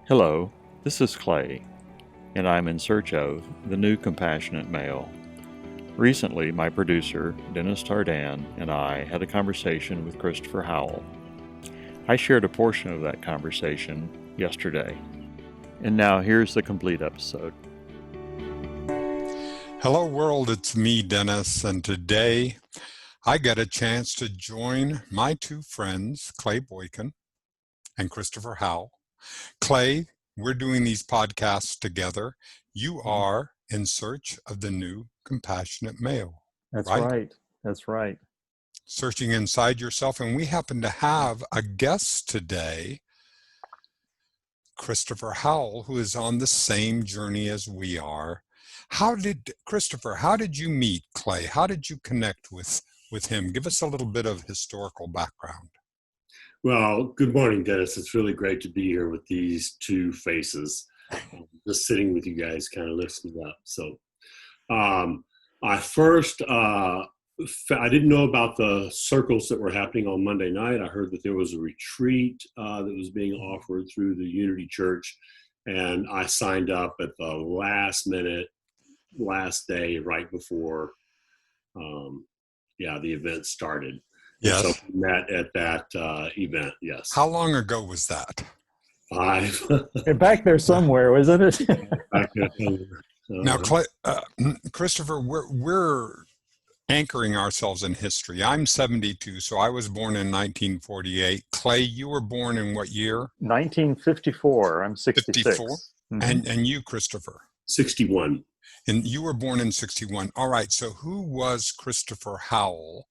Hello, this is Clay, and I'm in search of the new compassionate male. Recently, my producer, Dennis Tardan, and I had a conversation with Christopher Howell. I shared a portion of that conversation yesterday. And now here's the complete episode. Hello world, it's me, Dennis, and today I get a chance to join my two friends, Clay Boykin and Christopher Howell. Clay, we're doing these podcasts together. You are in search of the new compassionate male. That's right? right. That's right. Searching inside yourself, and we happen to have a guest today, Christopher Howell, who is on the same journey as we are. Christopher, how did you meet Clay? How did you connect with him? Give us a little bit of historical background. Well, good morning, Dennis. It's really great to be here with these two faces. Just sitting with you guys kind of lifts me up. So I first, I didn't know about the circles that were happening on Monday night. I heard that there was a retreat that was being offered through the Unity Church. And I signed up at the last minute, last day, right before, the event started. Yes. So we met at that event, yes. How long ago was that? 5. Back there somewhere, wasn't it? Back there somewhere. Now, Clay, Christopher, we're anchoring ourselves in history. I'm 72, so I was born in 1948. Clay, you were born in what year? 1954. I'm 66. 54? And you, Christopher? 61. And you were born in 61. All right, so who was Christopher Howell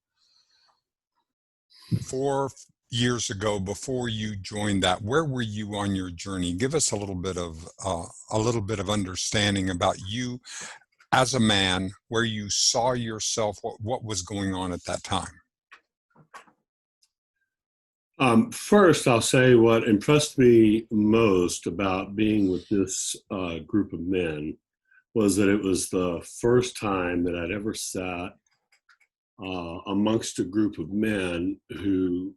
4 years ago before you joined that? Where were you on your journey? Give us a little bit of understanding about you as a man, where you saw yourself, what was going on at that time. First, I'll say what impressed me most about being with this group of men was that it was the first time that I'd ever sat amongst a group of men who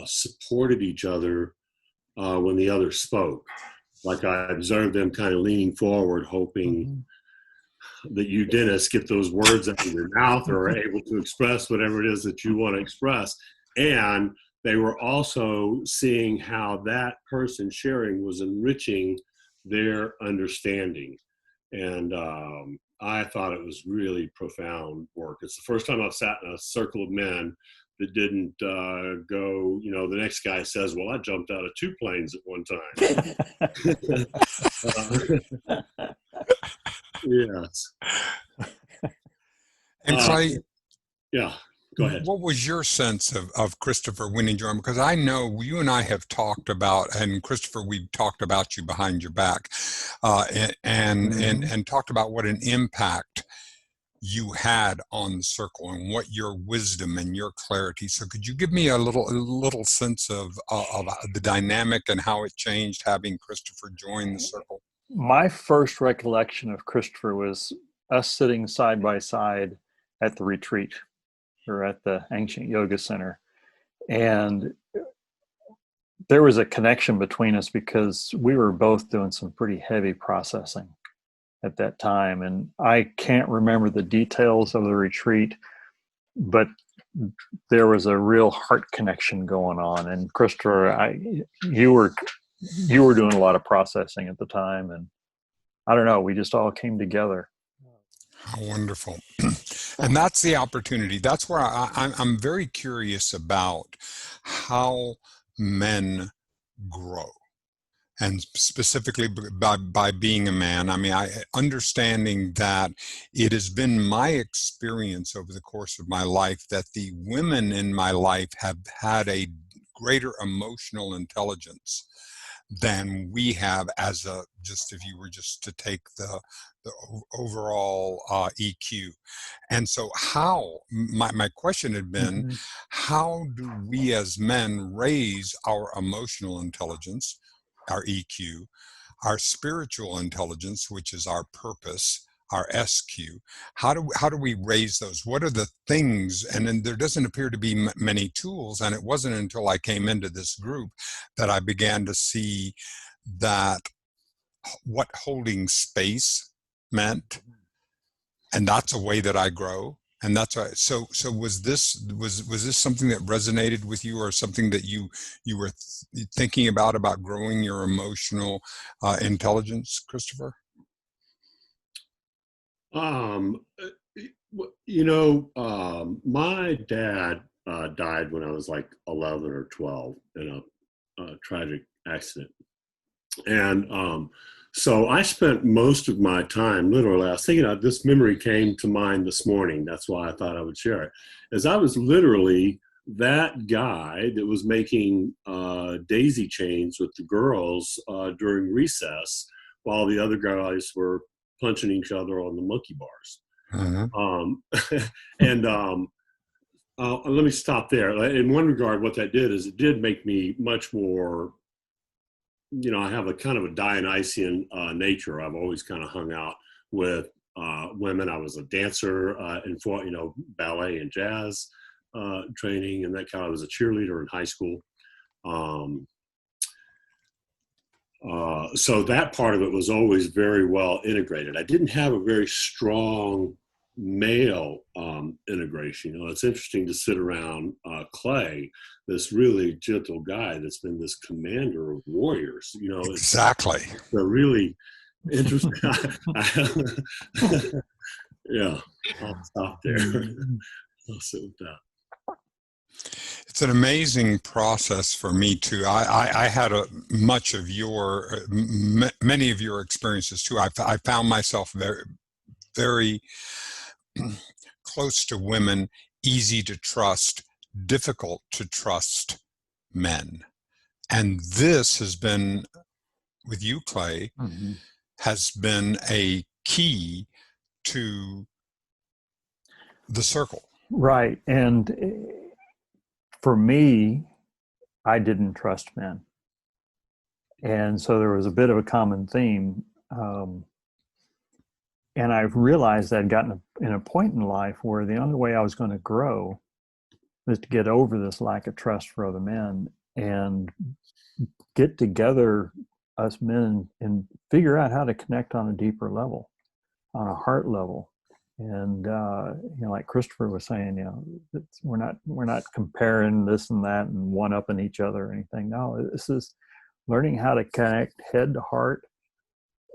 supported each other when the other spoke. Like I observed them kind of leaning forward, hoping that you, Dennis, get those words out of your mouth or are able to express whatever it is that you want to express. And they were also seeing how that person sharing was enriching their understanding. And I thought it was really profound work. It's the first time I've sat in a circle of men that didn't go, the next guy says, well, I jumped out of 2 planes at one time. Yes. And Clay, yeah, go ahead. What was your sense of Christopher winning your arm? Because I know you and I have talked about, and Christopher, we've talked about you behind your back, and talked about what an impact you had on the circle and what your wisdom and your clarity. So could you give me a little sense of the dynamic and how it changed having Christopher join the circle? My first recollection of Christopher was us sitting side by side at the retreat or at the Ancient Yoga Center. And there was a connection between us because we were both doing some pretty heavy processing at that time. And I can't remember the details of the retreat, but there was a real heart connection going on. And Christopher, you were doing a lot of processing at the time, and I don't know, we just all came together. How wonderful. And that's the opportunity. That's where I'm very curious about how men grow, and specifically by being a man. I mean, understanding that it has been my experience over the course of my life that the women in my life have had a greater emotional intelligence than we have if you were just to take the overall EQ. And so my question had been, how do we as men raise our emotional intelligence, our EQ, our spiritual intelligence, which is our purpose, our SQ? How do we raise those? What are the things? And then there doesn't appear to be many tools. And it wasn't until I came into this group that I began to see that what holding space meant, and that's a way that I grow. And that's why. So was this something that resonated with you, or something that you were thinking about growing your emotional intelligence, Christopher? My dad died when I was like 11 or 12 in a tragic accident. And so I spent most of my time, literally, I was thinking of this memory came to mind this morning. That's why I thought I would share it. As I was literally that guy that was making daisy chains with the girls during recess while the other guys were punching each other on the monkey bars. And let me stop there. In one regard, what that did is it did make me much more, I have a kind of a Dionysian nature. I've always kind of hung out with women. I was a dancer in ballet and jazz training, and that kind of, I was a cheerleader in high school. So that part of it was always very well integrated. I didn't have a very strong male integration. It's interesting to sit around Clay, this really gentle guy that's been this commander of warriors. Exactly. It's a really interesting. Yeah, I'll stop there. I'll sit with that. It's an amazing process for me too. I had many of your experiences too. I found myself very, very close to women, easy to trust, difficult to trust men. And this has been, with you, Clay, has been a key to the circle. Right. And for me, I didn't trust men. And so there was a bit of a common theme. And I've realized I'd gotten in a point in life where the only way I was going to grow was to get over this lack of trust for other men and get together, us men, and figure out how to connect on a deeper level, on a heart level. And like Christopher was saying, we're not comparing this and that and one-upping each other or anything. No, this is learning how to connect head to heart,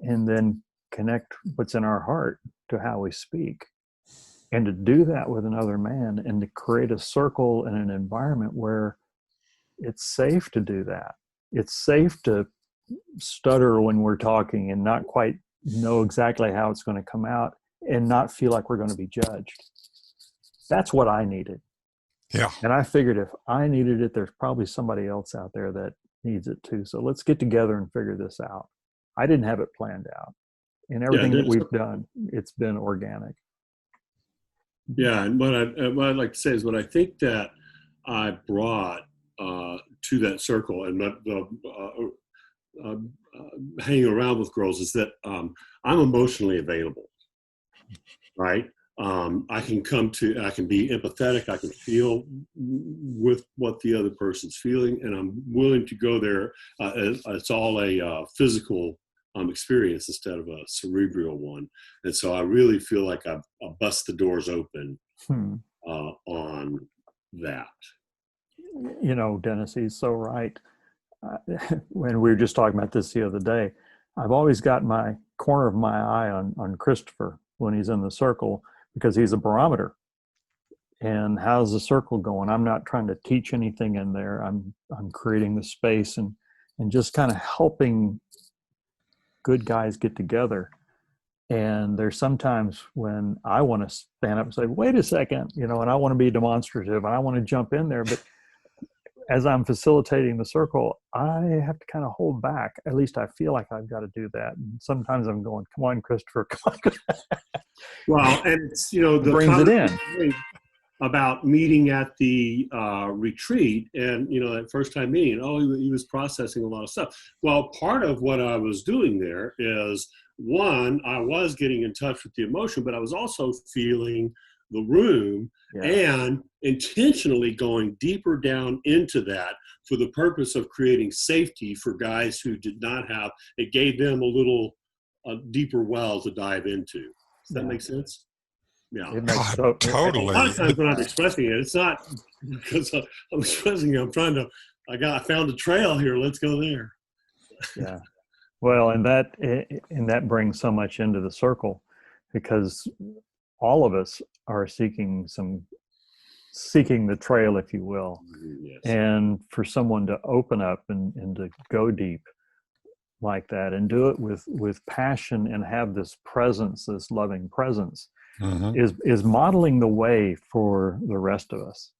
and then connect what's in our heart to how we speak, and to do that with another man, and to create a circle and an environment where it's safe to do that. It's safe to stutter when we're talking and not quite know exactly how it's going to come out, and not feel like we're going to be judged. That's what I needed. Yeah. And I figured if I needed it, there's probably somebody else out there that needs it too. So let's get together and figure this out. I didn't have it planned out. And everything that we've done, it's been organic. Yeah, and what I'd like to say is what I think that I brought to that circle and hanging around with girls is that I'm emotionally available, right? I can be empathetic. I can feel with what the other person's feeling, and I'm willing to go there. It's all a physical experience instead of a cerebral one. And so I really feel like I bust the doors open on that. Dennis, he's so right. When we were just talking about this the other day, I've always got my corner of my eye on Christopher when he's in the circle, because he's a barometer. And how's the circle going? I'm not trying to teach anything in there. I'm creating the space and just kind of helping good guys get together. And there's sometimes when I want to stand up and say, wait a second, and I want to be demonstrative and I want to jump in there. But as I'm facilitating the circle, I have to kind of hold back. At least I feel like I've got to do that. And sometimes I'm going, come on, Christopher, come on. Well, and it's, the brings it in. About meeting at the retreat, and that first time meeting, he was processing a lot of stuff. Well, part of what I was doing there is, one, I was getting in touch with the emotion, but I was also feeling the room, Yeah. and intentionally going deeper down into that for the purpose of creating safety for guys who did not have, it gave them a deeper well to dive into. Does that make sense? Yeah. It makes God, A totally. lot of times when I'm expressing it, it's not because I'm expressing it. I'm trying to, I found a trail here. Let's go there. Yeah. Well, and that brings so much into the circle, because all of us are seeking the trail, if you will. Yes. And for someone to open up and to go deep like that and do it with passion and have this presence, this loving presence, is modeling the way for the rest of us.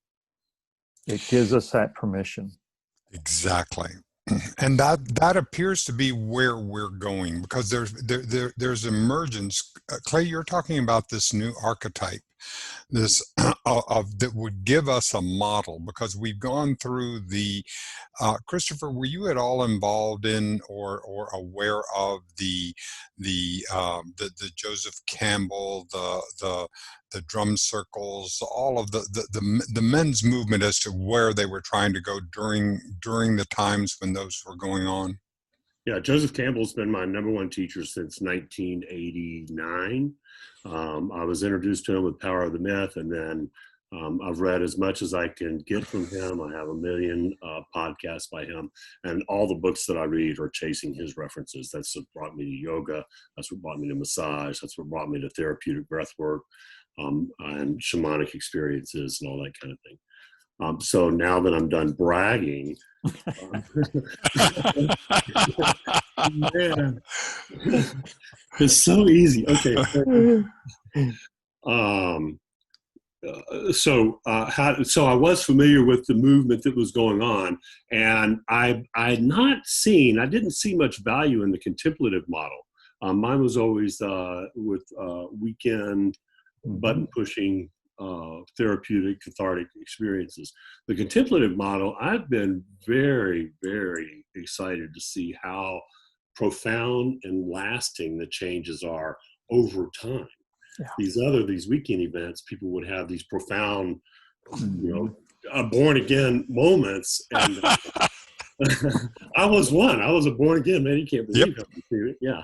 It gives us that permission. Exactly. And that appears to be where we're going, because there's emergence. Clay, you're talking about this new archetype, this of that would give us a model, because we've gone through the Christopher, were you at all involved in or aware of the Joseph Campbell, the drum circles, all of the men's movement as to where they were trying to go during the times when those were going on? Yeah, Joseph Campbell's been my number one teacher since 1989. I was introduced to him with Power of the Myth, and then I've read as much as I can get from him. I have 1 million podcasts by him, and all the books that I read are chasing his references. That's what brought me to yoga. That's what brought me to massage. That's what brought me to therapeutic breath work and shamanic experiences and all that kind of thing. So now that I'm done bragging, man, it's so easy. Okay. So I was familiar with the movement that was going on, and I didn't see much value in the contemplative model. Mine was always with weekend button pushing, therapeutic, cathartic experiences. The contemplative model, I've been very, very excited to see how profound and lasting the changes are over time. Yeah. These weekend events, people would have these profound, born again moments, and I was one. I was a born again man. You can't believe how I do it. Yeah,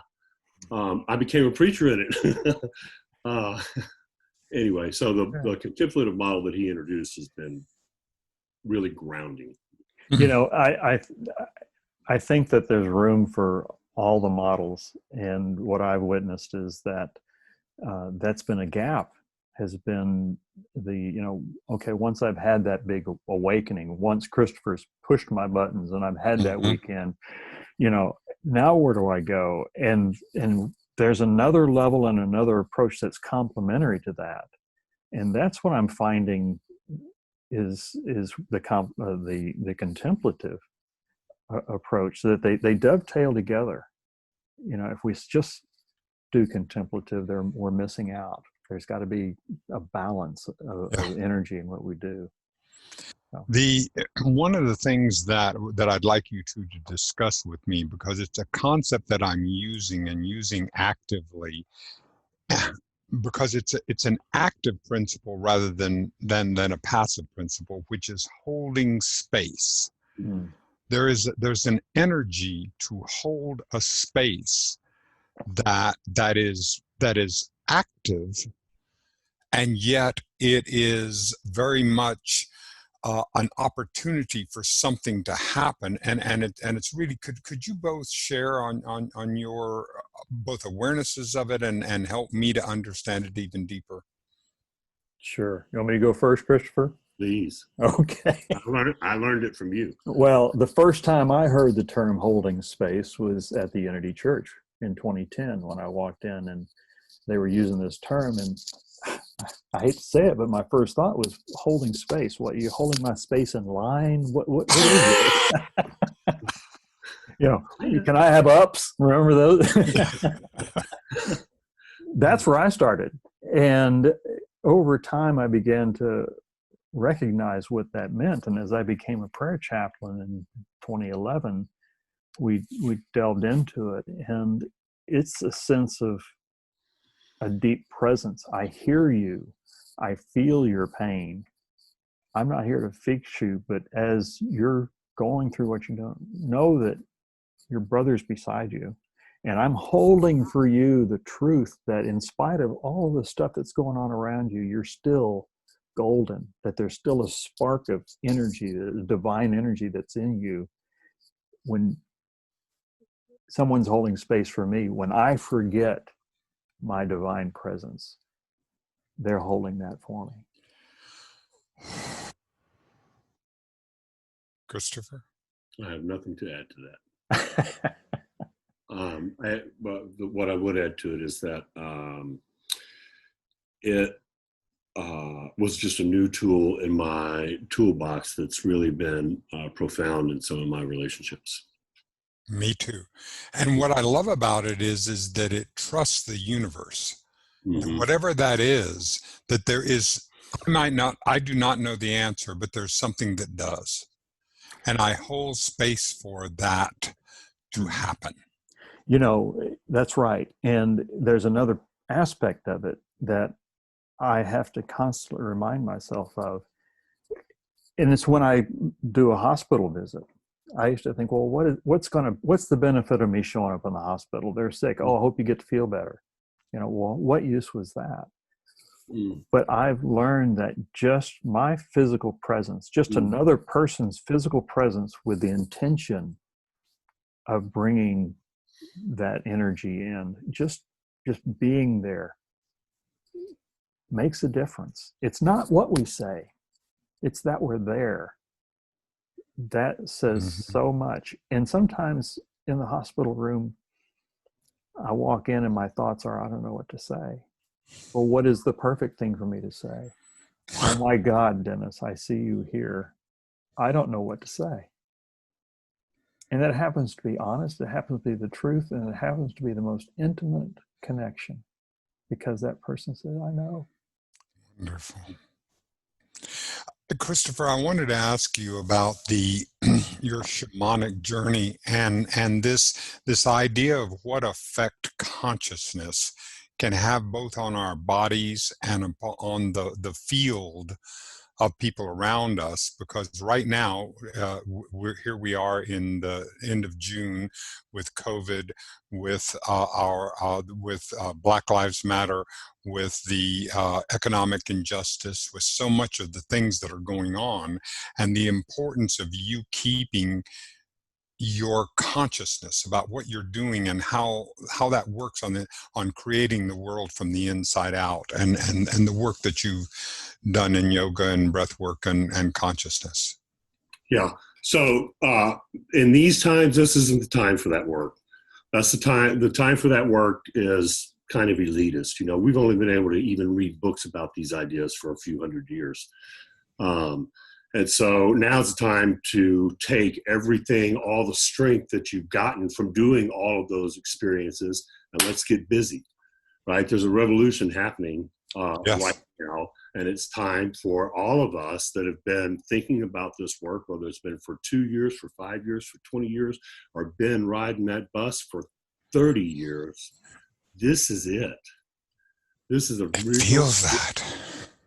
I became a preacher in it. Anyway, so the contemplative model that he introduced has been really grounding. I think that there's room for all the models, and what I've witnessed is that that's been a gap, has been once I've had that big awakening, once Christopher's pushed my buttons and I've had that weekend, now where do I go? And there's another level and another approach that's complementary to that. And that's what I'm finding is the contemplative approach, so that they dovetail together. If we just do contemplative, we're missing out. There's got to be a balance of energy in what we do. So. One of the things that I'd like you to discuss with me, because it's a concept that I'm using actively, because it's an active principle rather than a passive principle, which is holding space. There's an energy to hold a space that is active, and yet it is very much an opportunity for something to happen, and it's really, could you both share on your both awarenesses of it and help me to understand it even deeper? Sure. You want me to go first, Christopher? Please. Okay. I learned it from you. Well, the first time I heard the term holding space was at the Unity Church in 2010 when I walked in, and they were using this term, and I hate to say it, but my first thought was holding space. What, are you holding my space in line? What is it? Can I have ups? Remember those? That's where I started. And over time, I began to recognize what that meant. And as I became a prayer chaplain in 2011, we delved into it. And it's a sense of a deep presence. I hear you. I feel your pain. I'm not here to fix you, but as you're going through what you don't know, that your brother's beside you. And I'm holding for you the truth that in spite of all the stuff that's going on around you, you're still golden, that there's still a spark of energy, the divine energy that's in you. When someone's holding space for me, when I forget my divine presence, they're holding that for me. Christopher? I have nothing to add to that. But what I would add to it is that it was just a new tool in my toolbox that's really been profound in some of my relationships. Me too. And what I love about it is that it trusts the universe. Mm-hmm. And whatever that is, that there is, I do not know the answer, but there's something that does. And I hold space for that to happen. You know, that's right. And there's another aspect of it that I have to constantly remind myself of. And it's when I do a hospital visit. I used to think, well, what's the benefit of me showing up in the hospital? They're sick. Oh, I hope you get to feel better. You know, well, what use was that? But I've learned that just my physical presence, just another person's physical presence with the intention of bringing that energy in, just being there makes a difference. It's not what we say, it's that we're there. That says so much. And sometimes in the hospital room, I walk in and my thoughts are, I don't know what to say. Well, what is the perfect thing for me to say? Oh my God, Dennis, I see you here. I don't know what to say. And that happens to be honest, it happens to be the truth, and it happens to be the most intimate connection because that person said, I know. Wonderful. Christopher, I wanted to ask you about your shamanic journey and this idea of what effect consciousness can have both on our bodies and on the field of people around us, because right now we are in the end of June with COVID, with Black Lives Matter, with the economic injustice, with so much of the things that are going on, and the importance of you keeping your consciousness about what you're doing and how that works on creating the world from the inside out, and the work that you've done in yoga and breath work and consciousness. Yeah. So in these times, this isn't the time for that work. That's the time for that work is kind of elitist. You know, we've only been able to even read books about these ideas for a few hundred years. And so now's the time to take everything, all the strength that you've gotten from doing all of those experiences, and let's get busy, right? There's a revolution happening right now, and it's time for all of us that have been thinking about this work, whether it's been for 2 years, for 5 years, for 20 years, or been riding that bus for 30 years. This is it. This is feels that.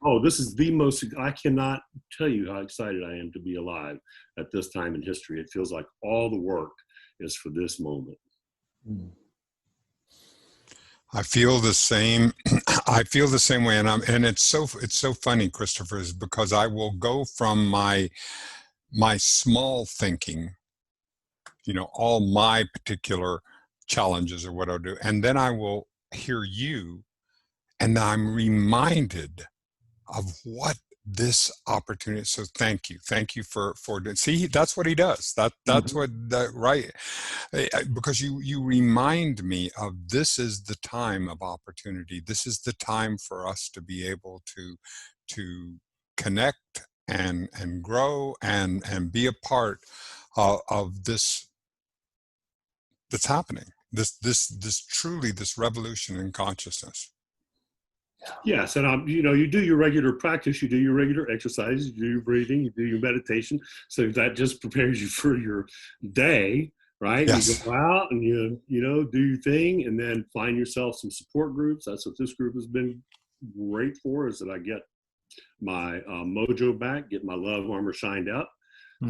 Oh, this is the most, I cannot tell you how excited I am to be alive at this time in history. It feels like all the work is for this moment. I feel the same. I feel the same way. And it's so funny, Christopher, is because I will go from my small thinking, you know, all my particular challenges or what I do. And then I will hear you, and I'm reminded of what this opportunity. So thank you for see, that's what he does. That's what right, because you remind me of this is the time of opportunity. This is the time for us to be able to connect and grow and be a part of this that's happening. This truly this revolution in consciousness. Yes, and you know, you do your regular practice, you do your regular exercises, you do your breathing, you do your meditation, so that just prepares you for your day, right? Yes. You go out and you know, do your thing, and then find yourself some support groups. That's what this group has been great for, is that I get my mojo back, get my love armor shined up,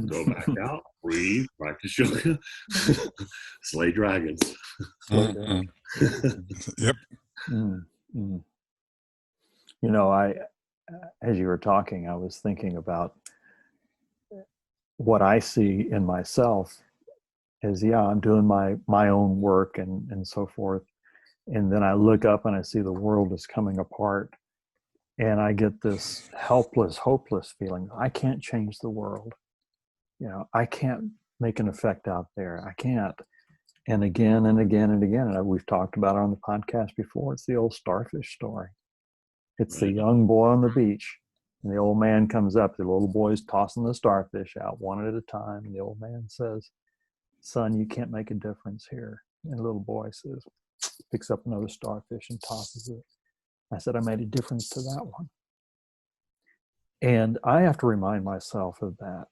go back out, breathe, practice yoga, slay dragons. Mhm. Yep. Mm. You know, as you were talking, I was thinking about what I see in myself is, I'm doing my own work and so forth. And then I look up and I see the world is coming apart. And I get this helpless, hopeless feeling. I can't change the world. I can't make an effect out there. I can't. And again and again and again. And we've talked about it on the podcast before. It's the old starfish story. It's the young boy on the beach. And the old man comes up. The little boy's tossing the starfish out one at a time. And the old man says, "Son, you can't make a difference here." And the little boy says, picks up another starfish and tosses it. I said, "I made a difference to that one." And I have to remind myself of that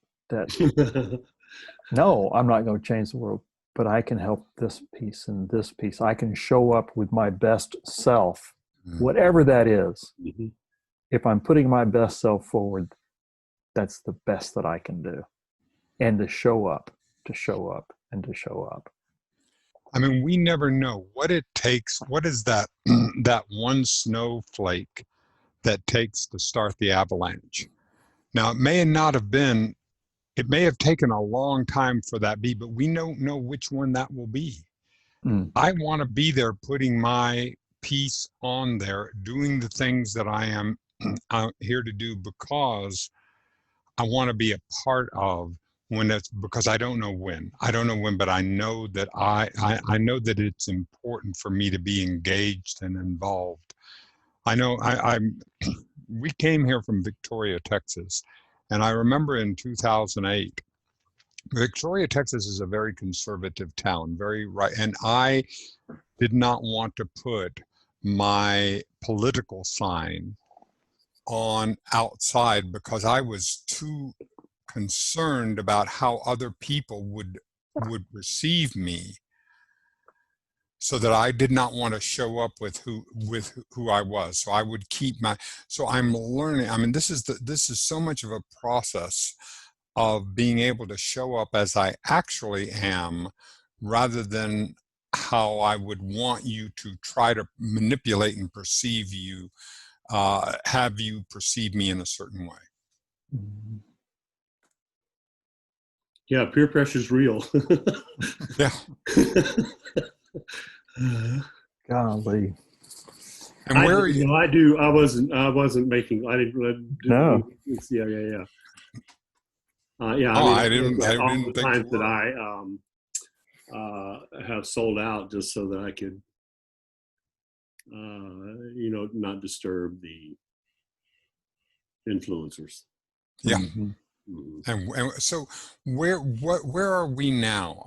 no, I'm not going to change the world, but I can help this piece and this piece. I can show up with my best self, whatever that is. Mm-hmm. If I'm putting my best self forward, that's the best that I can do. And to show up, and to show up. I mean, we never know what it takes. What is that, that one snowflake that takes to start the avalanche? Now, it may not have been, it may have taken a long time for that be, but we don't know which one that will be. I want to be there putting my piece on there, doing the things that I am here to do because I want to be a part of when it's, because I don't know when. I don't know when, but I know that I know that it's important for me to be engaged and involved. I know we came here from Victoria, Texas, and I remember in 2008, Victoria, Texas is a very conservative town, very right, and I did not want to put my political sign on outside because I was too concerned about how other people would receive me, so that I did not want to show up with who I was. So I would keep my, so I'm learning. I mean, this is so much of a process of being able to show up as I actually am, rather than how I would want you to try to manipulate and perceive you, have you perceive me in a certain way. Mm-hmm. Yeah, peer pressure is real. Yeah. Golly. And where are you? I wasn't making. I didn't. No. Yeah. Yeah. I mean, I didn't all the think times you were. that I have sold out just so that I could, not disturb the influencers. Yeah. Mm-hmm. And so where are we now?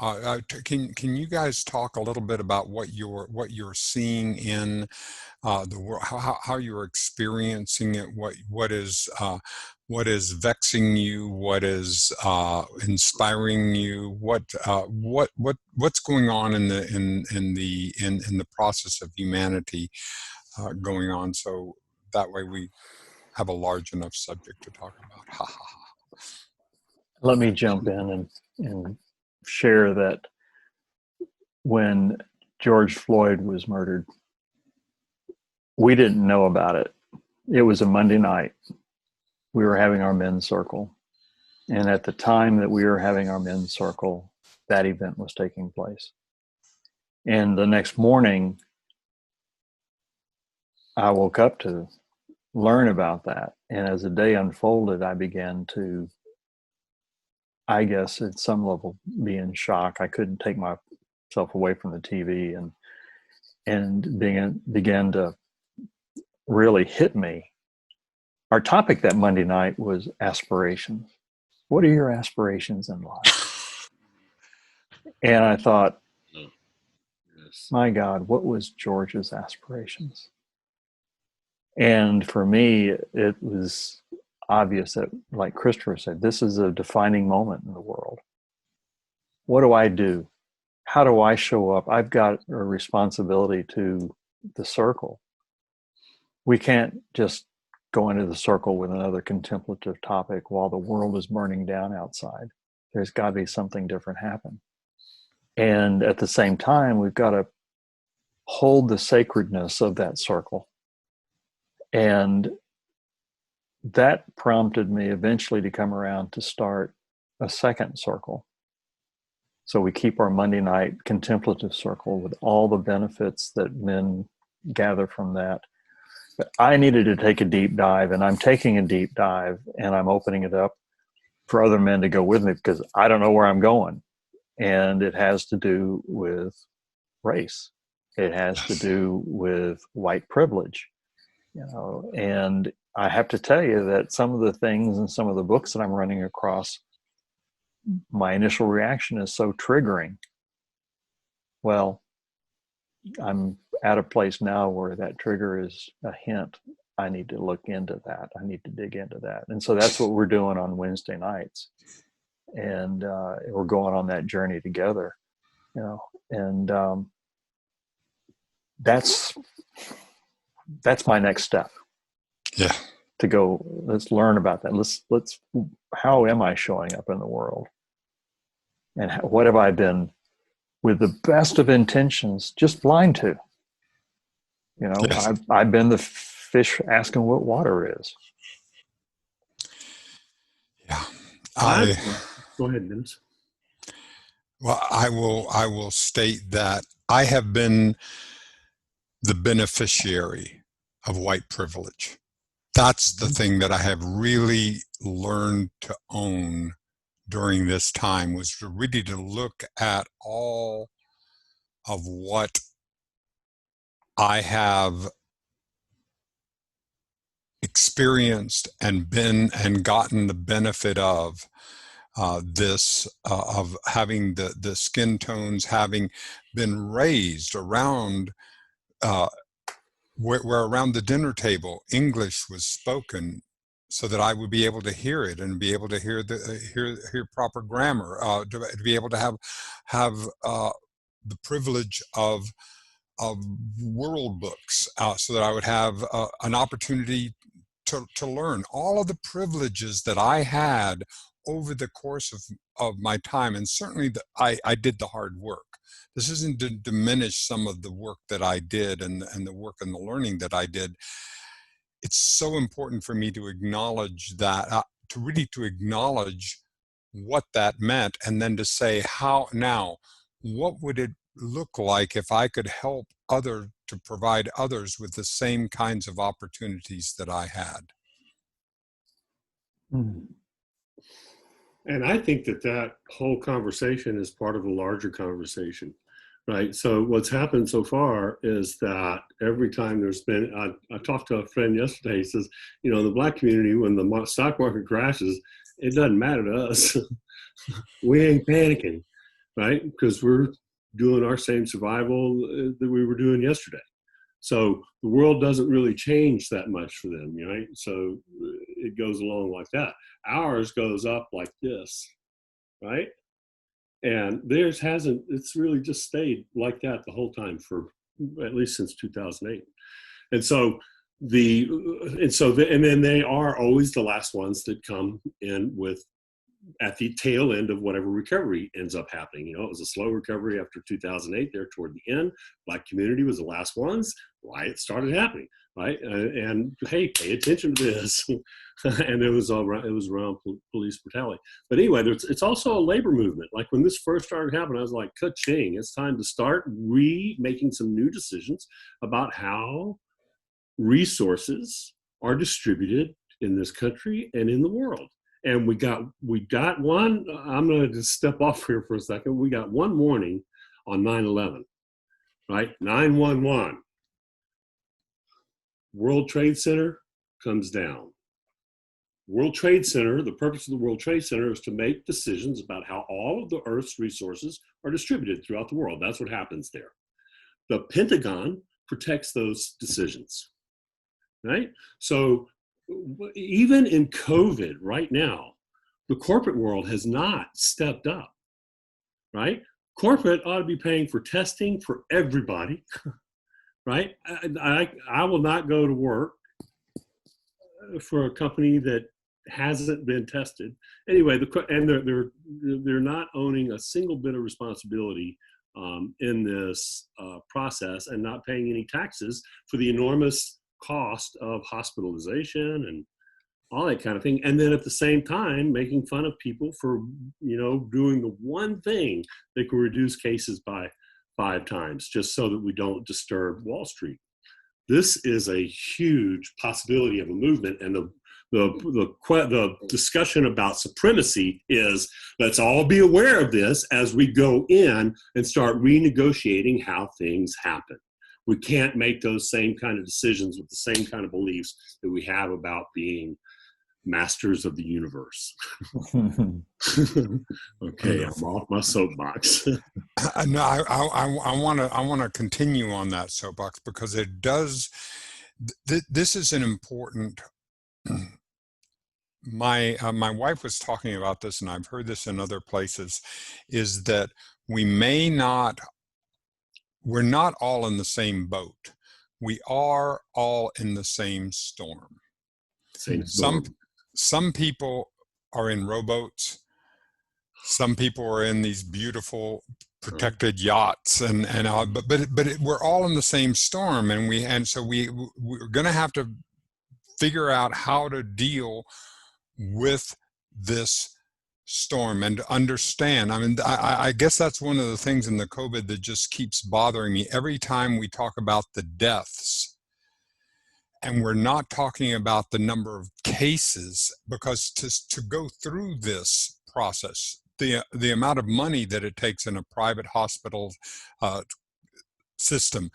Can you guys talk a little bit about what you're seeing in the world, how you're experiencing it, what is vexing you, what is inspiring you, what's going on in the process of humanity going on, so that way we have a large enough subject to talk about. Ha ha ha. Let me jump in and share that when George Floyd was murdered, we didn't know about it. It was a Monday night. We were having our men's circle. And at the time that we were having our men's circle, that event was taking place. And the next morning, I woke up to learn about that. And as the day unfolded, I began to, I guess at some level, be in shock. I couldn't take myself away from the TV and began to really hit me. Our topic that Monday night was aspirations. What are your aspirations in life? And I thought, my God, what was George's aspirations? And for me, it was obvious that, like Christopher said, this is a defining moment in the world. What do I do? How do I show up? I've got a responsibility to the circle. We can't just go into the circle with another contemplative topic while the world is burning down outside. There's got to be something different happen. And at the same time, we've got to hold the sacredness of that circle. And that prompted me eventually to come around to start a second circle. So we keep our Monday night contemplative circle with all the benefits that men gather from that. But I needed to take a deep dive, and I'm taking a deep dive, and I'm opening it up for other men to go with me because I don't know where I'm going. And it has to do with race. It has to do with white privilege, and I have to tell you that some of the things and some of the books that I'm running across, my initial reaction is so triggering. Well, I'm at a place now where that trigger is a hint. I need to look into that. I need to dig into that. And so that's what we're doing on Wednesday nights. And we're going on that journey together, and that's my next step. Yeah. To go, let's learn about that. Let's how am I showing up in the world? And what have I been, with the best of intentions, just blind to? Yes. I've been the fish asking what water is. Yeah. Go ahead, Dennis. Well, I will state that I have been the beneficiary of white privilege. That's the thing that I have really learned to own during this time, was really to look at all of what I have experienced and been and gotten the benefit of of having the skin tones, having been raised around where around the dinner table English was spoken, so that I would be able to hear it and be able to hear hear proper grammar, to be able to have the privilege of world books, so that I would have an opportunity to learn all of the privileges that I had over the course of my time. And certainly I did the hard work. This isn't to diminish some of the work that I did and the work and the learning that I did. It's so important for me to acknowledge that, to acknowledge what that meant, and then to say, what would it look like if I could help to provide others with the same kinds of opportunities that I had. And I think that whole conversation is part of a larger conversation, right? So what's happened so far is that every time there's been, I talked to a friend yesterday, he says, in the Black community, when the stock market crashes, it doesn't matter to us. We ain't panicking, right? Because we're doing our same survival that we were doing yesterday. So the world doesn't really change that much for them, right? So it goes along like that. Ours goes up like this, right? And theirs hasn't, it's really just stayed like that the whole time, for at least since 2008. And so and then they are always the last ones that come in with, at the tail end of whatever recovery ends up happening. It was a slow recovery after 2008 there toward the end. Black community was the last ones. Riots started happening, right? And hey, pay attention to this. And it was around police brutality. But anyway, it's also a labor movement. Like when this first started happening, I was like, ka-ching, it's time to start making some new decisions about how resources are distributed in this country and in the world. And we got one, I'm going to just step off here for a second. We got one warning on 9/11, right? 911. World Trade Center comes down. World Trade Center, the purpose of the World Trade Center is to make decisions about how all of the Earth's resources are distributed throughout the world. That's what happens there. The Pentagon protects those decisions, right? So even in COVID right now, the corporate world has not stepped up, right? Corporate ought to be paying for testing for everybody, right? I will not go to work for a company that hasn't been tested. Anyway, and they're not owning a single bit of responsibility in this process, and not paying any taxes for the enormous cost of hospitalization and all that kind of thing. And then at the same time, making fun of people for, doing the one thing that can reduce cases by 5 times, just so that we don't disturb Wall Street. This is a huge possibility of a movement. And the discussion about supremacy is, let's all be aware of this as we go in and start renegotiating how things happen. We can't make those same kind of decisions with the same kind of beliefs that we have about being masters of the universe. Okay, I'm off my soapbox. No, I want to continue on that soapbox, because it does. This is an important. My wife was talking about this, and I've heard this in other places, is that we're not all in the same boat. We are all in the same storm. Same storm. Some people are in rowboats. Some people are in these beautiful protected yachts, but we're all in the same storm, and so we're going to have to figure out how to deal with this storm and understand. I mean, I guess that's one of the things in the COVID that just keeps bothering me. Every time we talk about the deaths, and we're not talking about the number of cases, because to go through this process, the amount of money that it takes in a private hospital system,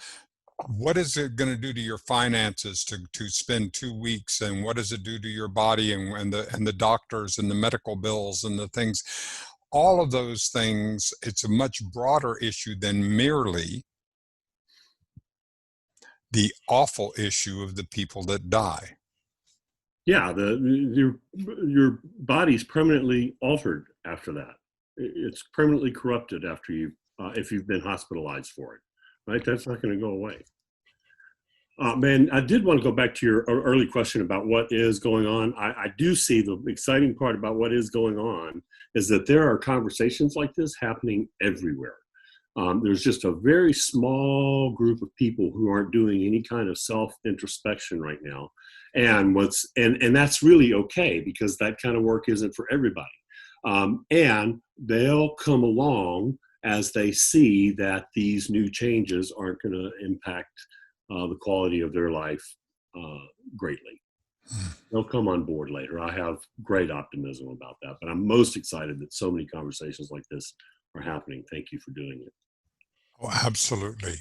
what is it going to do to your finances to spend 2 weeks, and what does it do to your body, and the doctors and the medical bills and the things, all of those things. It's a much broader issue than merely the awful issue of the people that die. Yeah, your body's permanently altered after that. It's permanently corrupted after if you've been hospitalized for it, right? That's not going to go away. Man, I did want to go back to your early question about what is going on. I do see the exciting part about what is going on is that there are conversations like this happening everywhere. There's just a very small group of people who aren't doing any kind of self-introspection right now. And that's really okay, because that kind of work isn't for everybody. And they'll come along as they see that these new changes aren't going to impact the quality of their life greatly. They'll come on board later. I have great optimism about that, but I'm most excited that so many conversations like this are happening. Thank you for doing it. Oh, absolutely.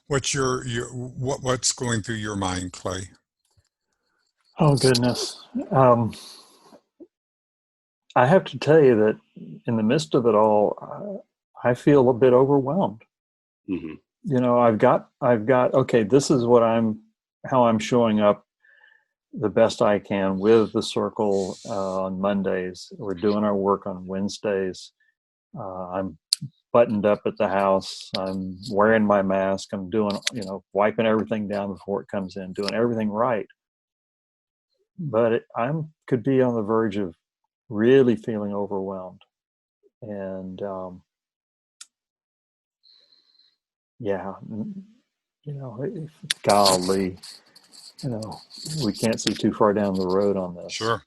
What's what's going through your mind, Clay? Oh, goodness. I have to tell you that in the midst of it all, I feel a bit overwhelmed. Mm-hmm. I've got, okay, this is how I'm showing up the best I can with the circle on Mondays. We're doing our work on Wednesdays. I'm buttoned up at the house. I'm wearing my mask. I'm doing, wiping everything down before it comes in, doing everything right. But could be on the verge of really feeling overwhelmed. And golly, we can't see too far down the road on this. Sure.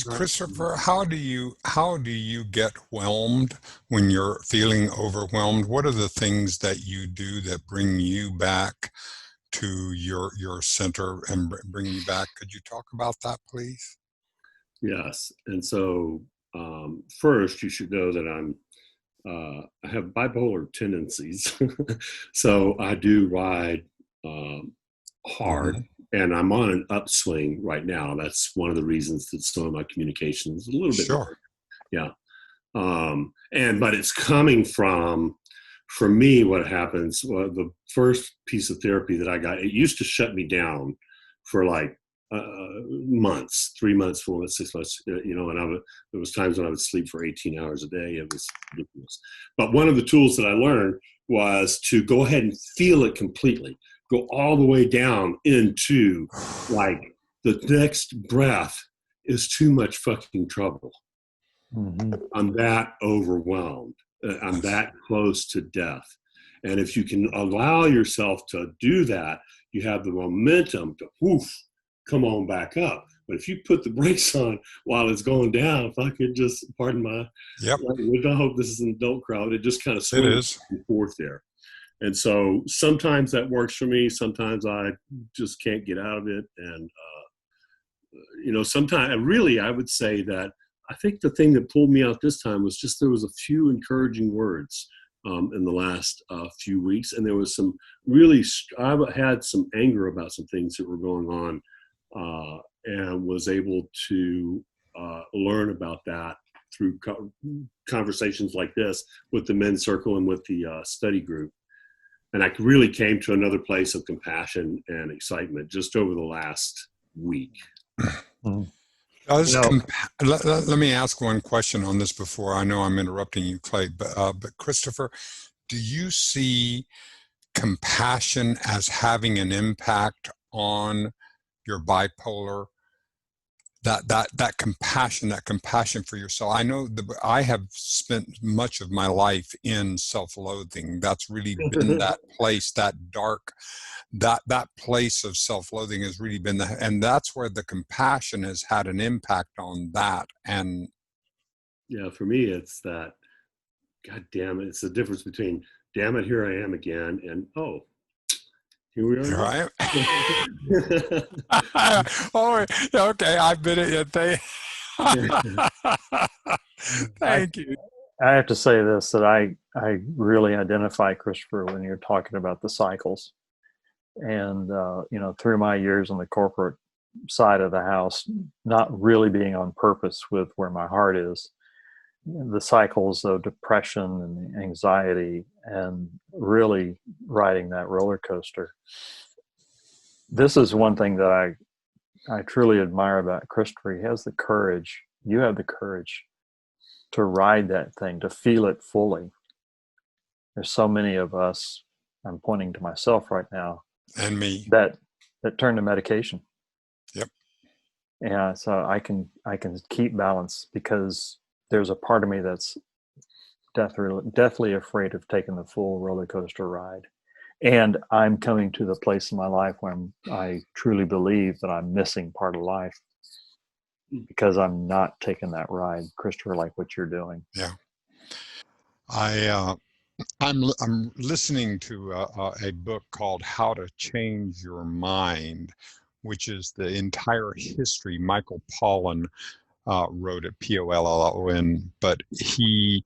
Christopher, how do you get whelmed when you're feeling overwhelmed? What are the things that you do that bring you back to your center and bring you back? Could you talk about that, please? Yes. And so first, you should know that I have bipolar tendencies. So I do ride hard. Mm-hmm. And I'm on an upswing right now. That's one of the reasons that some of my communication is a little bit. Sure. Yeah. But it's coming from, for me, what happens, the first piece of therapy that I got, it used to shut me down for like months, 3 months, 4 months, 6 months, and there was times when I would sleep for 18 hours a day. It was ridiculous. But one of the tools that I learned was to go ahead and feel it completely. Go all the way down into like the next breath is too much fucking trouble. Mm-hmm. I'm that overwhelmed. I'm that close to death. And if you can allow yourself to do that, you have the momentum to come on back up. But if you put the brakes on while it's going down, if I could just, pardon my language, I hope this is an adult crowd, it just kind of swings back and forth there. And so sometimes that works for me. Sometimes I just can't get out of it. And, sometimes really I would say that I think the thing that pulled me out this time was just there was a few encouraging words in the last few weeks. And there was some really, I had some anger about some things that were going on and was able to learn about that through conversations like this with the men's circle and with the study group. And I really came to another place of compassion and excitement just over the last week. Mm-hmm. Let me ask one question on this before I know I'm interrupting you, Clay. But Christopher, do you see compassion as having an impact on your bipolar? That compassion for yourself. I know I have spent much of my life in self-loathing. That's really been that place, that dark, that place of self-loathing has really been and that's where the compassion has had an impact on that. And yeah, for me, it's that, God damn it, it's the difference between, damn it, here I am again, and here we are. Right. Oh, okay. I've been at it. Thank you. I have to say this, that I really identify, Christopher, when you're talking about the cycles. And, through my years on the corporate side of the house, not really being on purpose with where my heart is, the cycles of depression and anxiety and really riding that roller coaster. This is one thing that I truly admire about Christopher. He has the courage. You have the courage to ride that thing, to feel it fully. There's so many of us, I'm pointing to myself right now, and me, that turn to medication. Yep. Yeah, so I can keep balance because there's a part of me that's deathly afraid of taking the full roller coaster ride. And I'm coming to the place in my life where I truly believe that I'm missing part of life because I'm not taking that ride, Christopher, like what you're doing. Yeah. I'm listening to a book called How to Change Your Mind, which is the entire history. Michael Pollan wrote it, Pollon, but he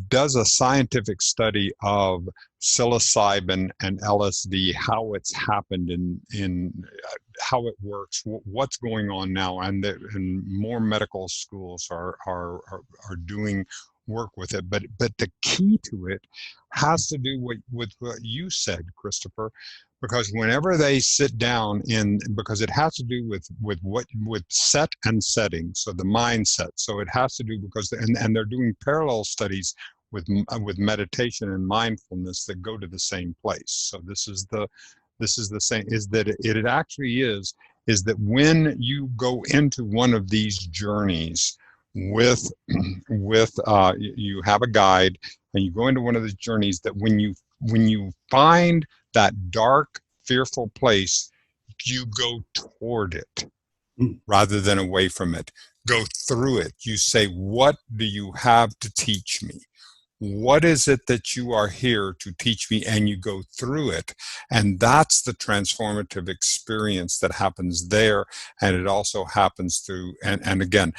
does a scientific study of psilocybin and LSD, how it's happened in how it works, what's going on now, and more medical schools are doing work with it. But the key to it has to do with what you said, Christopher, because whenever they sit down because it has to do with set and setting, so the mindset. So it has to do because and they're doing parallel studies with meditation and mindfulness that go to the same place. So this is the same, is that it actually is that when you go into one of these journeys with you have a guide and you go into one of these journeys, that when you find that dark, fearful place, you go toward it rather than away from it. Go through it. You say, what do you have to teach me? What is it that you are here to teach me? And you go through it. And that's the transformative experience that happens there. And it also happens through, and again,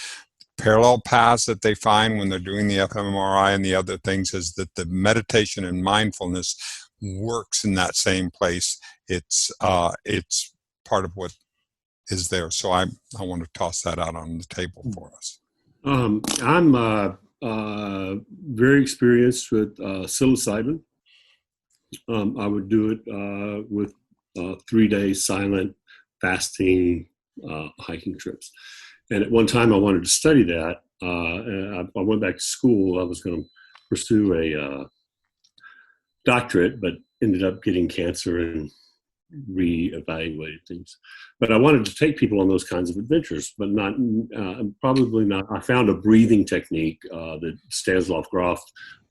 parallel paths that they find when they're doing the fMRI and the other things is that the meditation and mindfulness works in that same place. It's part of what is there. So I want to toss that out on the table for us. I'm very experienced with psilocybin. I would do it with 3-day silent fasting hiking trips. And at one time I wanted to study that. And I went back to school. I was going to pursue a doctorate, but ended up getting cancer and reevaluated things. But I wanted to take people on those kinds of adventures, but not probably not. I found a breathing technique that Stanislav Grof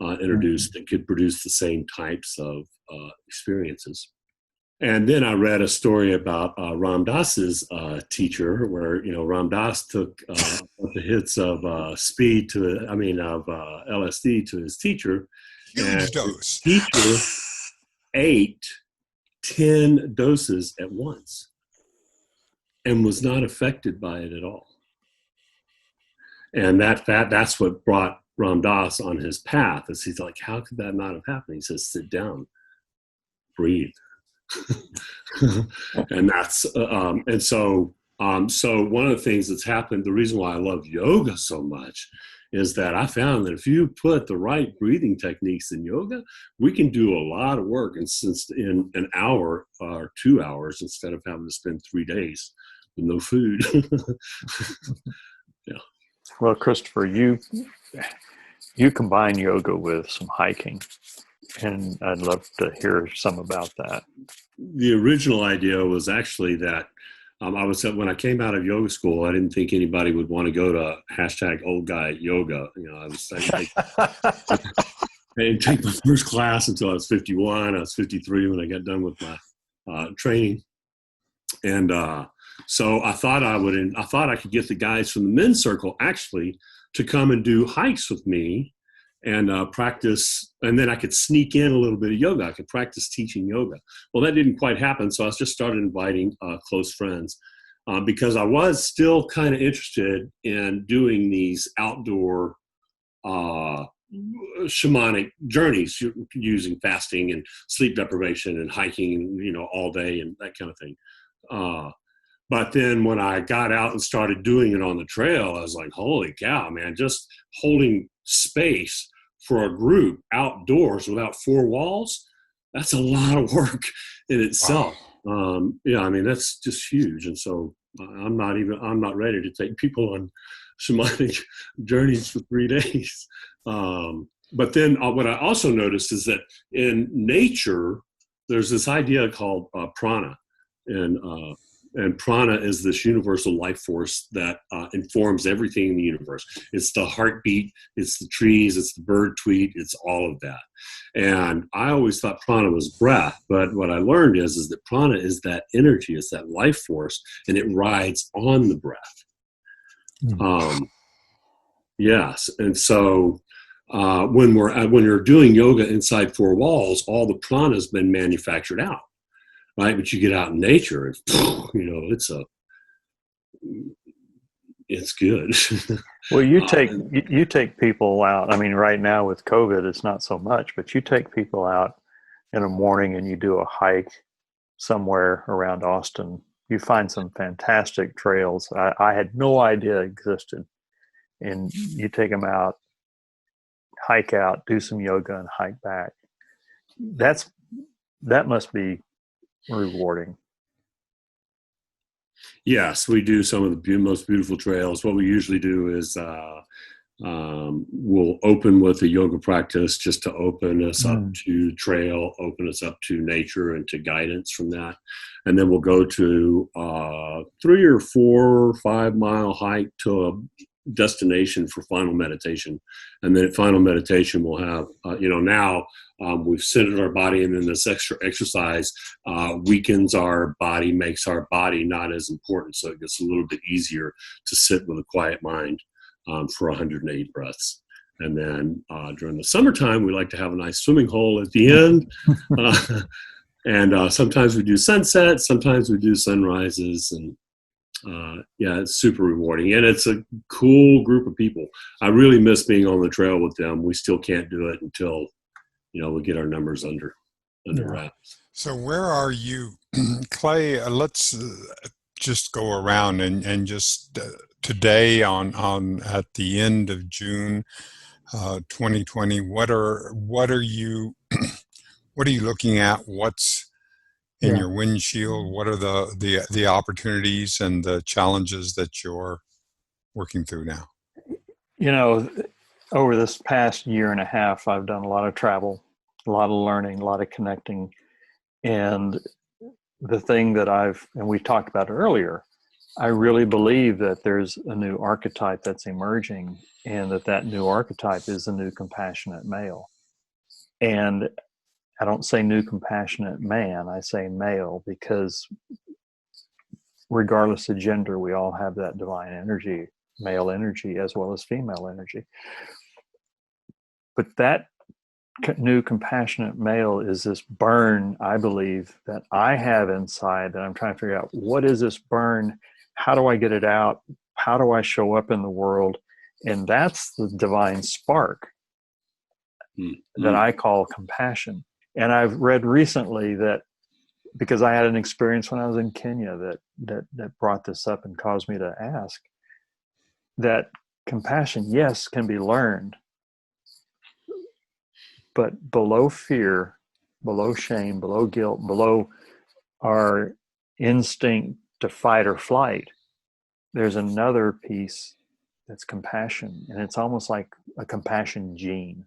introduced that could produce the same types of experiences. And then I read a story about Ram Dass's teacher, where Ram Dass took the hits of LSD to his teacher, and Huge dose. his teacher ate 10 doses at once and was not affected by it at all. And that's what brought Ram Dass on his path. Is he's like, how could that not have happened? He says, sit down, breathe. And that's so one of the things that's happened, the reason why I love yoga so much, is that I found that if you put the right breathing techniques in yoga, we can do a lot of work in an hour or 2 hours instead of having to spend 3 days with no food. Yeah. Well, Christopher, you combine yoga with some hiking, and I'd love to hear some about that. The original idea was actually that when I came out of yoga school, I didn't think anybody would want to go to #oldguyyoga. I didn't take my first class until I was 51. I was 53 when I got done with my training, and so I thought I could get the guys from the men's circle actually to come and do hikes with me and practice, and then I could sneak in a little bit of yoga. I could practice teaching yoga. Well, that didn't quite happen, so I just started inviting close friends because I was still kind of interested in doing these outdoor shamanic journeys using fasting and sleep deprivation and hiking, all day and that kind of thing. But then when I got out and started doing it on the trail, I was like, holy cow, man, just holding space for a group outdoors without 4 walls, that's a lot of work in itself. Wow. That's just huge. And so I'm not ready to take people on shamanic journeys for 3 days. But then what I also noticed is that in nature, there's this idea called prana. And prana is this universal life force that informs everything in the universe. It's the heartbeat, it's the trees, it's the bird tweet, it's all of that. And I always thought prana was breath, but what I learned is that prana is that energy, it's that life force, and it rides on the breath. Yes, and so when you're doing yoga inside 4 walls, all the prana has been manufactured out. Right, but you get out in nature, and it's good. Well, you take people out. I mean, right now with COVID, it's not so much, but you take people out in the morning and you do a hike somewhere around Austin. You find some fantastic trails I had no idea existed, and you take them out, hike out, do some yoga, and hike back. That must be rewarding. Yes, we do some of the most beautiful trails. What we usually do is we'll open with a yoga practice just to open us up to trail, open us up to nature and to guidance from that. And then we'll go to 3 or 4 or 5 mile hike to a destination for final meditation. And then at final meditation, we'll have, now we've centered our body, and then this extra exercise weakens our body, makes our body not as important. So it gets a little bit easier to sit with a quiet mind for 108 breaths. And then during the summertime, we like to have a nice swimming hole at the end. And sometimes we do sunsets, sometimes we do sunrises, and it's super rewarding, and it's a cool group of people. I really miss being on the trail with them. We still can't do it until we get our numbers under wraps. So where are you, Clay? Let's just go around and just today on at the end of June 2020. What are you looking at? What's in your windshield? What are the opportunities and the challenges that you're working through now? Over this past year and a half, I've done a lot of travel, a lot of learning, a lot of connecting. And the thing that and we talked about earlier, I really believe that there's a new archetype that's emerging, and that new archetype is the new compassionate male. And I don't say new compassionate man, I say male, because regardless of gender, we all have that divine energy, male energy as well as female energy. But that new compassionate male is this burn, I believe, that I have inside, that I'm trying to figure out, what is this burn? How do I get it out? How do I show up in the world? And that's the divine spark that I call compassion. And I've read recently that, because I had an experience when I was in Kenya that brought this up and caused me to ask, that compassion, yes, can be learned, but below fear, below shame, below guilt, below our instinct to fight or flight, there's another piece that's compassion. And it's almost like a compassion gene.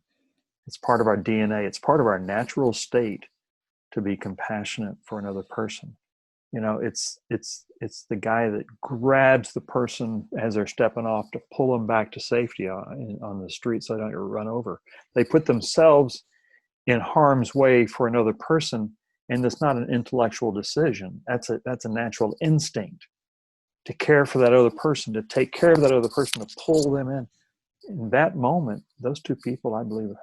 It's part of our DNA. It's part of our natural state to be compassionate for another person. You know, it's the guy that grabs the person as they're stepping off to pull them back to safety on the street so they don't get run over. They put themselves in harm's way for another person, and it's not an intellectual decision. That's a natural instinct to care for that other person, to take care of that other person, to pull them in. In that moment, those two people, I believe,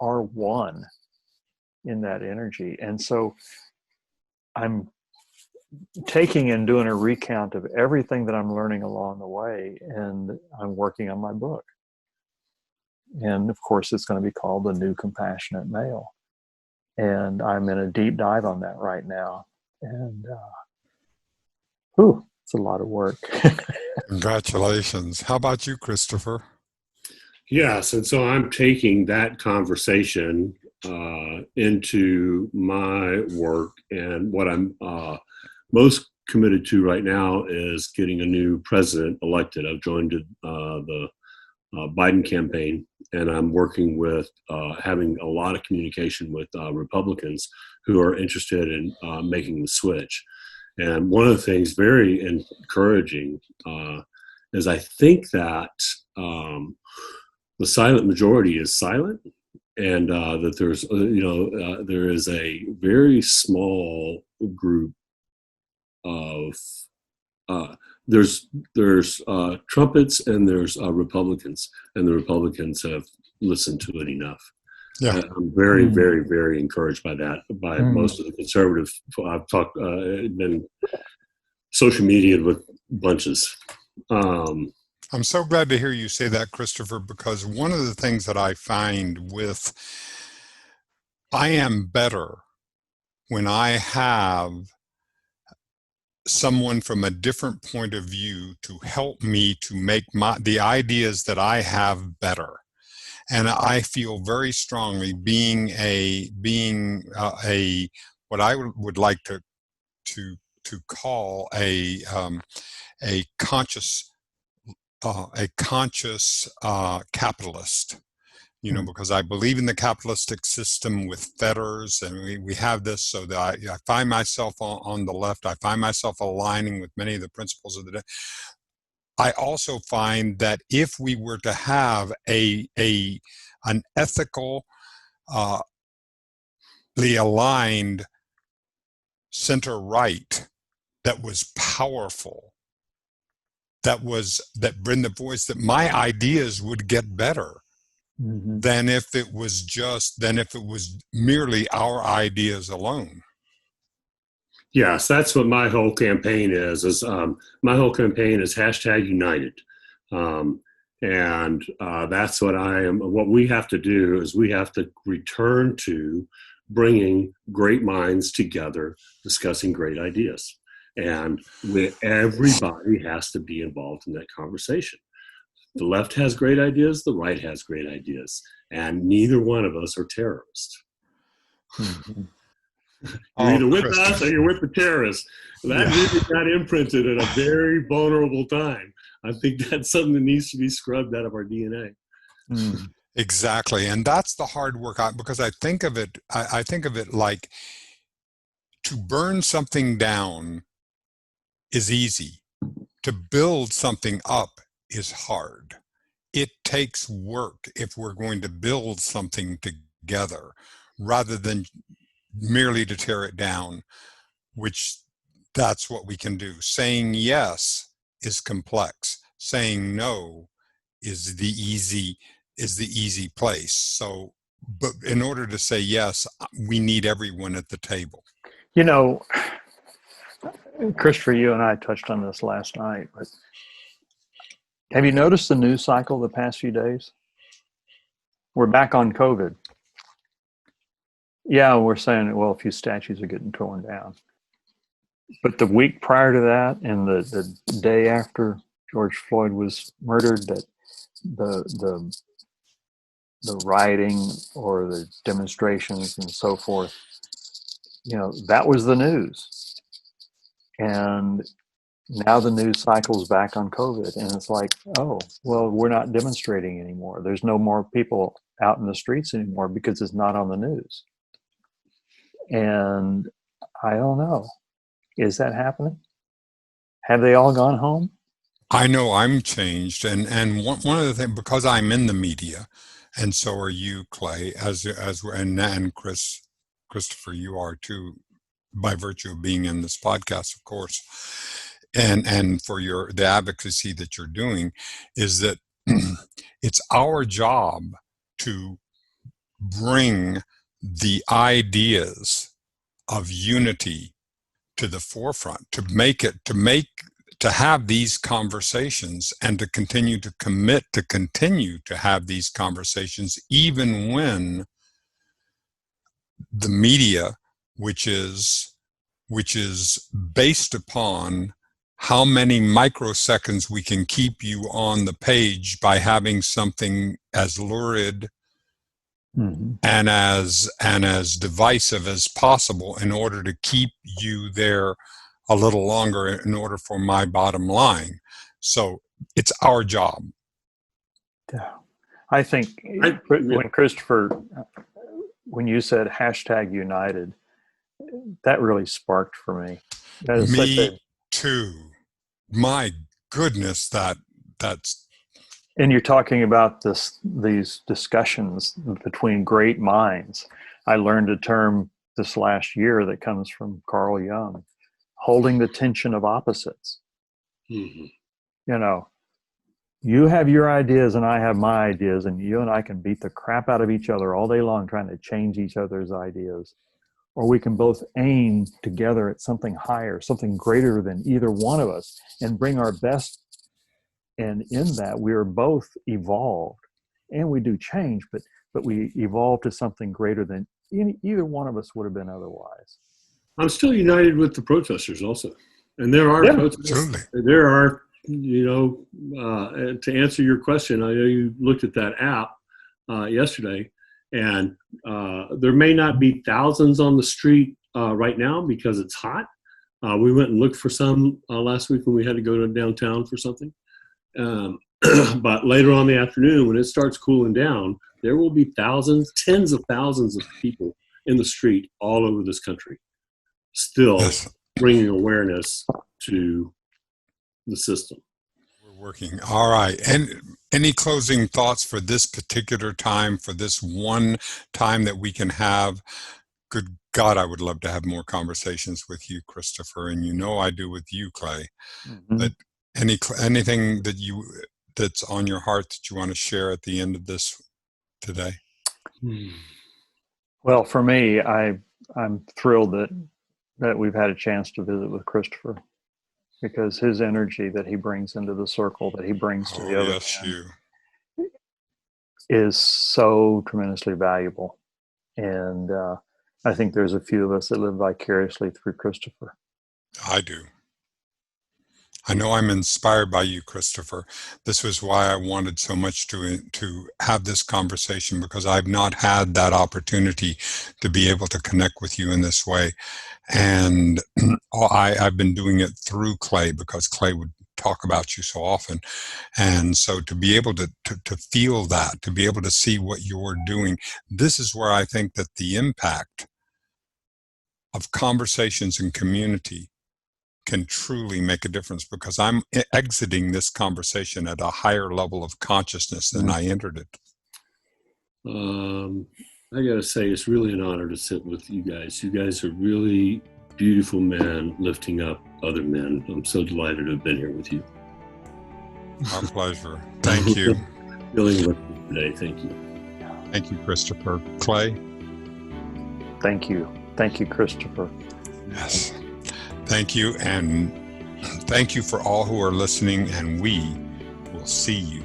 are one in that energy. And so I'm taking and doing a recount of everything that I'm learning along the way, and I'm working on my book. And of course, it's going to be called The New Compassionate Male. And I'm in a deep dive on that right now. And it's a lot of work. Congratulations. How about you, Christopher? Yes, and so I'm taking that conversation into my work, and what I'm most committed to right now is getting a new president elected. I've joined the Biden campaign, and I'm working with having a lot of communication with Republicans who are interested in making the switch. And one of the things very encouraging is I think that the silent majority is silent, and that there's there is a very small group of there's trumpets, and there's Republicans, and the Republicans have listened to it enough. Yeah, I'm very, very, very encouraged by that. By most of the conservative, I've talked, been social media with bunches. I'm so glad to hear you say that, Christopher, because one of the things that I find I am better when I have someone from a different point of view to help me to make the ideas that I have better. And I feel very strongly being what I would like to call a conscious capitalist, because I believe in the capitalistic system with fetters, and we have this, so that I find myself on the left. I find myself aligning with many of the principles of the day. I also find that if we were to have an ethical, aligned center right that was powerful, that bring the voice, that my ideas would get better than if it was merely our ideas alone. Yes, that's what my whole campaign is my whole campaign is #United. And that's what we have to do is we have to return to bringing great minds together, discussing great ideas. And everybody has to be involved in that conversation. The left has great ideas, the right has great ideas, and neither one of us are terrorists. You're either with us or you're with the terrorists. That really got imprinted at a very vulnerable time. I think that's something that needs to be scrubbed out of our DNA. Exactly, and that's the hard work. Because I think of it like to burn something down is easy. To build something up is hard. It takes work if we're going to build something together rather than merely to tear it down, which that's what we can do. Saying yes is complex. Saying no is the easy place. So, but in order to say yes, we need everyone at the table. You know, Christopher, you and I touched on this last night, but have you noticed the news cycle the past few days? We're back on COVID. Yeah, we're saying, well, a few statues are getting torn down. But the week prior to that and the day after George Floyd was murdered, that the rioting or the demonstrations and so forth, that was the news. And now the news cycle's back on COVID, and it's like, oh, well, we're not demonstrating anymore. There's no more people out in the streets anymore because it's not on the news. And I don't know. Is that happening? Have they all gone home? I know I'm changed, and one of the things, because I'm in the media, and so are you, Clay, and Christopher, you are too, by virtue of being in this podcast, of course, and for the advocacy that you're doing, is that it's our job to bring the ideas of unity to the forefront, to have these conversations and to continue to commit to continue to have these conversations, even when the media, which is based upon how many microseconds we can keep you on the page by having something as lurid and as divisive as possible in order to keep you there a little longer in order for my bottom line. So it's our job. Yeah. I think when Christopher, when you said #United, that really sparked for me. Me too. My goodness, that's. And you're talking about these discussions between great minds. I learned a term this last year that comes from Carl Jung, holding the tension of opposites. You have your ideas and I have my ideas, and you and I can beat the crap out of each other all day long trying to change each other's ideas. Or we can both aim together at something higher, something greater than either one of us, and bring our best. And in that, we are both evolved, and we do change, but we evolve to something greater than either one of us would have been otherwise. I'm still united with the protesters also. And there are protesters. There are, to answer your question, I know you looked at that app yesterday, and there may not be thousands on the street right now because it's hot. We went and looked for some last week when we had to go to downtown for something. But later on in the afternoon, when it starts cooling down, there will be thousands, tens of thousands of people in the street all over this country, still bringing awareness to the system. We're working. All right. And any closing thoughts for this particular time, for this one time that we can have? Good God, I would love to have more conversations with you, Christopher, and I do with you, Clay. But anything that's on your heart that you want to share at the end of this today? Well, for me, I'm thrilled that we've had a chance to visit with Christopher, because his energy that he brings into the circle, that he brings to the other is so tremendously valuable. And I think there's a few of us that live vicariously through Christopher. I do. I know I'm inspired by you, Christopher. This was why I wanted so much to have this conversation, because I've not had that opportunity to be able to connect with you in this way. And I've been doing it through Clay, because Clay would talk about you so often. And so to be able to feel that, to be able to see what you're doing, this is where I think that the impact of conversations and community can truly make a difference, because I'm exiting this conversation at a higher level of consciousness than I entered it. I gotta say, it's really an honor to sit with you guys. You guys are really beautiful men lifting up other men. I'm so delighted to have been here with you. My pleasure. Thank you. Feeling with you today. Thank you. Thank you, Christopher. Clay? Thank you. Thank you, Christopher. Yes. Thank you. And thank you for all who are listening. And we will see you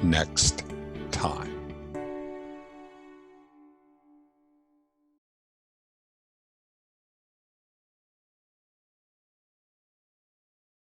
next